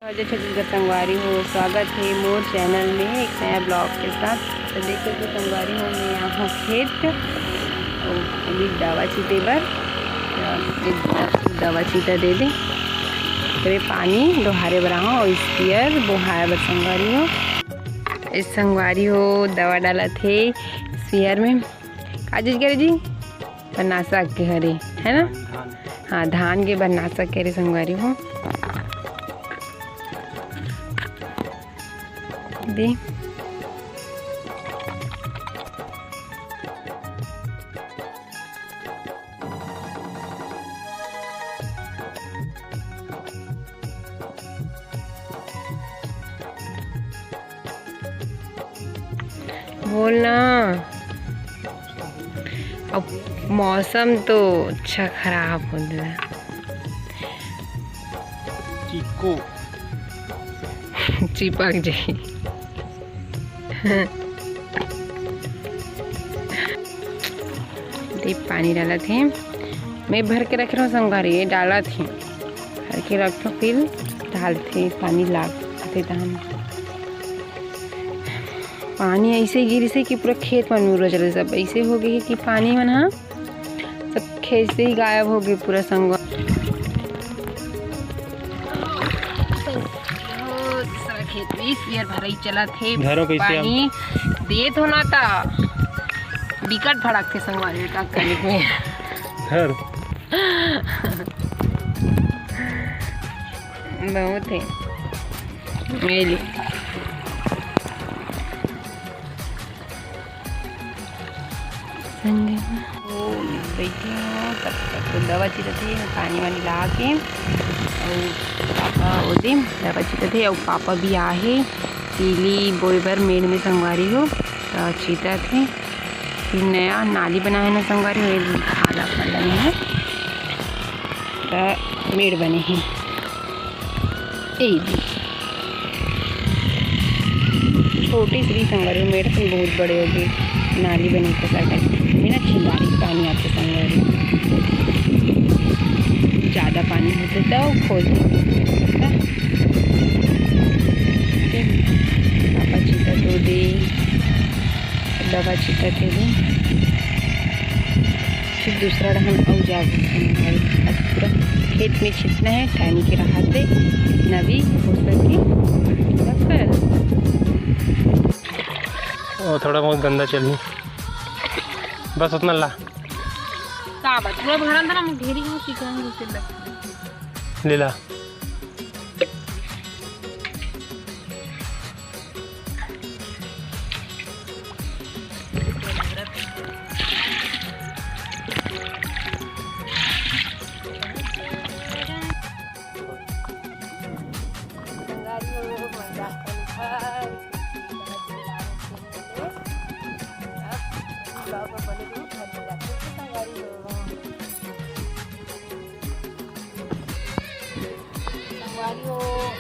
जय छत्तीसगढ़ संगवारी हो, स्वागत है मोर चैनल में एक नया ब्लॉग के साथ। तो देखो जो संगवारी हो मैं यहाँ खेत अभी दवा छीटे बर दवा छीटा दे दे फिर पानी डोहारे बरा हो और स्पियर बोहाए बर संगवारी हो। इस संगवारी हो दवा डाला थे स्पियर में काजिज करे जी बनासक के हरे है ना। हाँ धान के बनासक के हरे संगवारी हो दे बोलना। अब मौसम तो अच्छा खराब हो गया चिको चिपक जाए दीप पानी डाला थे मैं भर के रख रहा हूँ संगवारी ये डाला थी भर के रख फिर डालते पानी लागते धान पानी ऐसे गिरी से कि पूरा खेत में उड़ चले सब ऐसे हो गई कि पानी मन हाँ सब खेत से ही गायब हो गए पूरा संगवारी। खेत में स्पियर भराई चला थे पानी दे तो ना था बिकट फड़क के संगवारी का कलिक में घर बहुत है मेली बैठे हो तब तक तो दवा चीता थे पानी वानी ला के और पापा ओदे दवा चीता थे और पापा भी आहे पीली बोए बर मेड़ में संगवारी हो चीता थे फिर नया नाली बनाए ना संगवारी हो खाला पड़ने है तो मेड़ बने हैं छोटी सी संगवारी मेड़ तो बहुत बड़े हो गए नाली बनी तो सर बिना छिंदारी पानी आते संगवारी ज़्यादा पानी होते तो खोल पापा छीटा तो दे दवा छीटा के दे फिर दूसरा रहन और जाओ अब पूरा खेत में छीटना है टाइम के रहते इतना भी हो सके बस कर और थोड़ा बहुत गंदा चलनी बस उतना ला पूरा भरा था ना मैं घेरी हूँ चिकन ले ला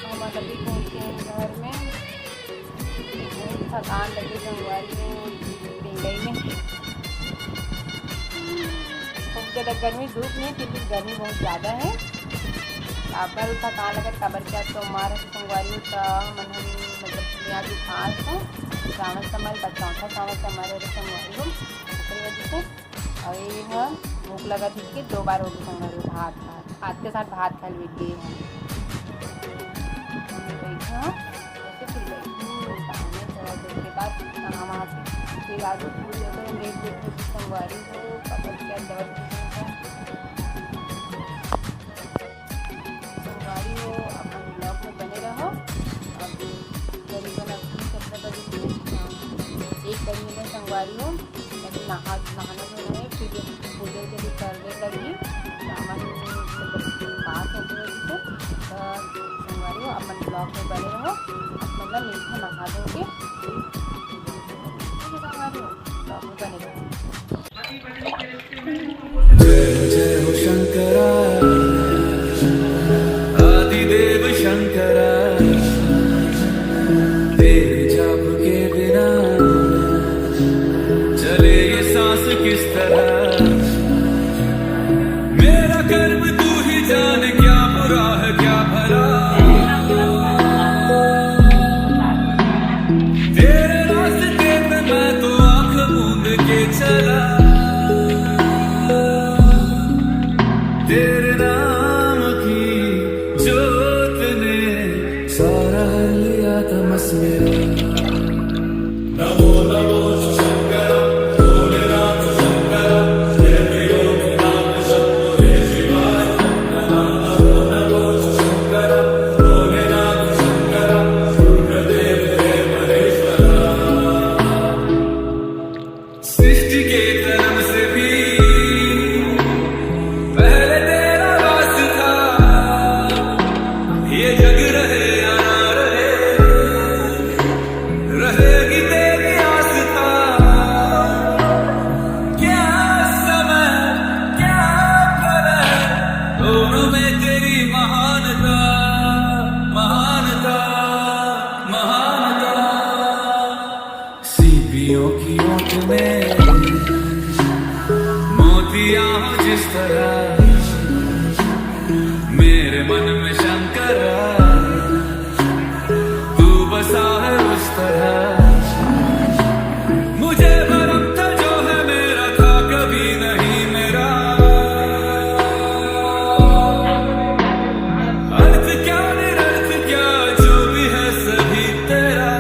हम अभी पहुँचे हैं घर में थकान लगी संगवारी में खूब ज़्यादा गर्मी धूप नहीं फिर भी गर्मी बहुत ज़्यादा है अगर थकान लगे कबर क्या तो हमारे संगवारी का मन मतलब यहाँ की खास है सावन से हमारे चौथा सावन से हमारे संगवारी हो वजह से और ये भूख लगा थी कि 2 बार हो गई संगवारी भात के साथ भात खा लीजिए के बाद वहाँ से फिर आगे संगवारी हो संगवारी हो अपन ब्लॉग में बने रहो अब करीबन अपनी 17 बजे 1 बजे में संगवारी हो नहाना धोना है फिर पूजा भी करने लगी सामान बात होती है संगवारी हो अपन ब्लॉग में बने रहो मतलब मीठा नहा दोगे संगवारी हो ब्लॉग में बने रहो। जय जय हो शंकरा आदिदेव शंकरा तेरे जाप के बिना चले ये सांस किस तरह मेरा कर्म तू ही जाने क्या बुरा है क्या भला रस मेरा नमो नमो शंकर भोलेनाथ शंकर जय प्रियो नाथ शंभो जय शिवाय नमो नमो शंकर भोलेनाथ शंकर गुरुदेव हे महेश्वरा सृष्टि के कर्म से भी पहले तेरा वास था ये जग रहे या ना रहे रहेगी तेरी आस्था क्या समय क्या प्रलय दोनों में तेरी महानता महानता महानता सीपियों की ओट में मोतियां हो जिस तरह मेरे मन में शंकर तू बसा है उस तरह मुझे भरम था जो है मेरा था कभी नहीं मेरा अर्थ क्या निरर्थ क्या जो भी है सभी तेरा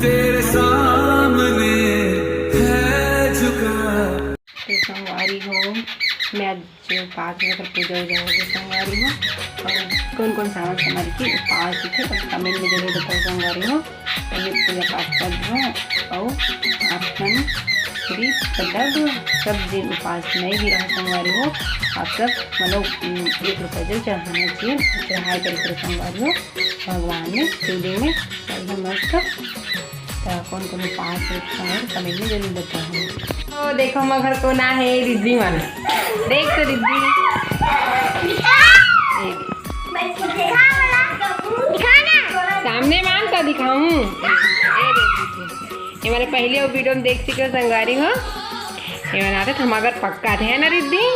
तेरे सामने है झुका। तो संगवारी हो, मैं आज 5 बजे तक पूजा हो जाऊँगी संगवारी हो। और कौन कौन सामान संगवारी की उपास दिखे तो कमेंट में जरूर बताओ संगवारी हो। पहले पूजा पाठ कर दो और आसन फ्री कर दो। सब दिन उपास नहीं भी रहा संगवारी हो, आप सब मतलब 1 रुपये जो चढ़ाना चाहिए चढ़ाई करके संगवारी हो भगवान में शिवलिंग में एकदम मस्त। तो कौन कौन उपास रखा है कमेंट में जरूर बताओ। तो देखो हम घर को ना है रिद्धि मन देख तो रिद्धि सामने मान तो दिखाऊं ये मैंने पहले वो वीडियो में देख चुके हो संगवारी हो। ये बनाते थे हम अगर पक्का थे ना रिद्धि।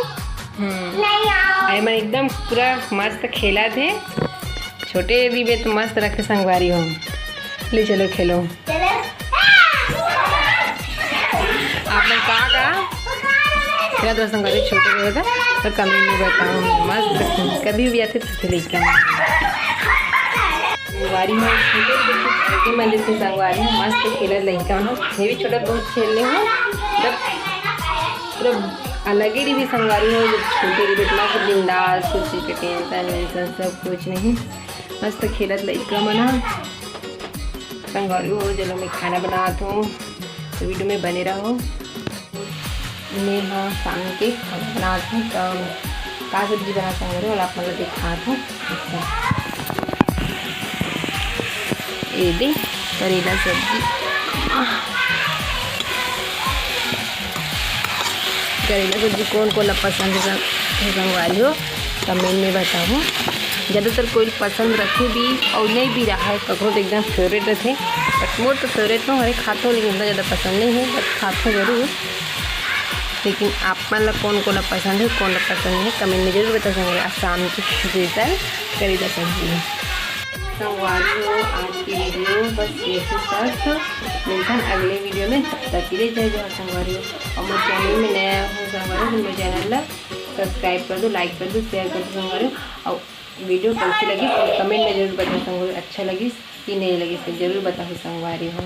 अरे मैं एकदम पूरा मस्त खेला थे छोटे दीबे तो मस्त रखे संगवारी हो। ले चलो खेलो आप लोग कहा मेरा दोस्त संगवारी छोटे रहे था और कमेंट में बताओ मस्त कभी भी आते थे लेके संगवारी में छोटे मंदिर से संगवारी में मस्त खेल लड़का हो ये भी छोटा बहुत खेलने हो जब पूरा अलग ही भी संगवारी हो जब छोटे इतना बिंदास कुछ चीज़ का टेंशन वेंशन सब कुछ नहीं मस्त खेलत लड़का मना संगवारी हो। चलो मैं खाना बनाता हूँ तो वीडियो में बने रहो। मैं हाँ शाम के खाना बनाती हूँ तो का सब्जी बना संगवारी और आप मतलब दिखाता हूँ। ये दे करेला सब्जी करेला सब्जी कौन कौन पसंद है संगवारी हो कमेंट में बताओ। ज़्यादातर कोई पसंद रखे भी और नहीं भी रहा है ककरो तो एकदम फेवरेट रखे बट मोर तो फेवरेट हो हरे खाते हो लेकिन उतना ज़्यादा पसंद नहीं है बट खाते जरूर। लेकिन आप मतलब कौन कौन पसंद है कौन पसंद है कमेंट में जरूर बता सकते। आज शाम की जैसा करेला सब्जी है संगवारी हो। आज की वीडियो बस ऐसे साथ मिलता है अगले वीडियो में तब तक के लिए जय जय संगवारी हो। और मेरे चैनल में नया हो संगवारी तो मेरे चैनल ला सब्सक्राइब कर दो लाइक कर दो शेयर कर दो संगवारी। और वीडियो कैसी लगी तो कमेंट में जरूर बताओ संगवारी अच्छा लगी कि नहीं लगी तो जरूर बताओ संगवारी हो।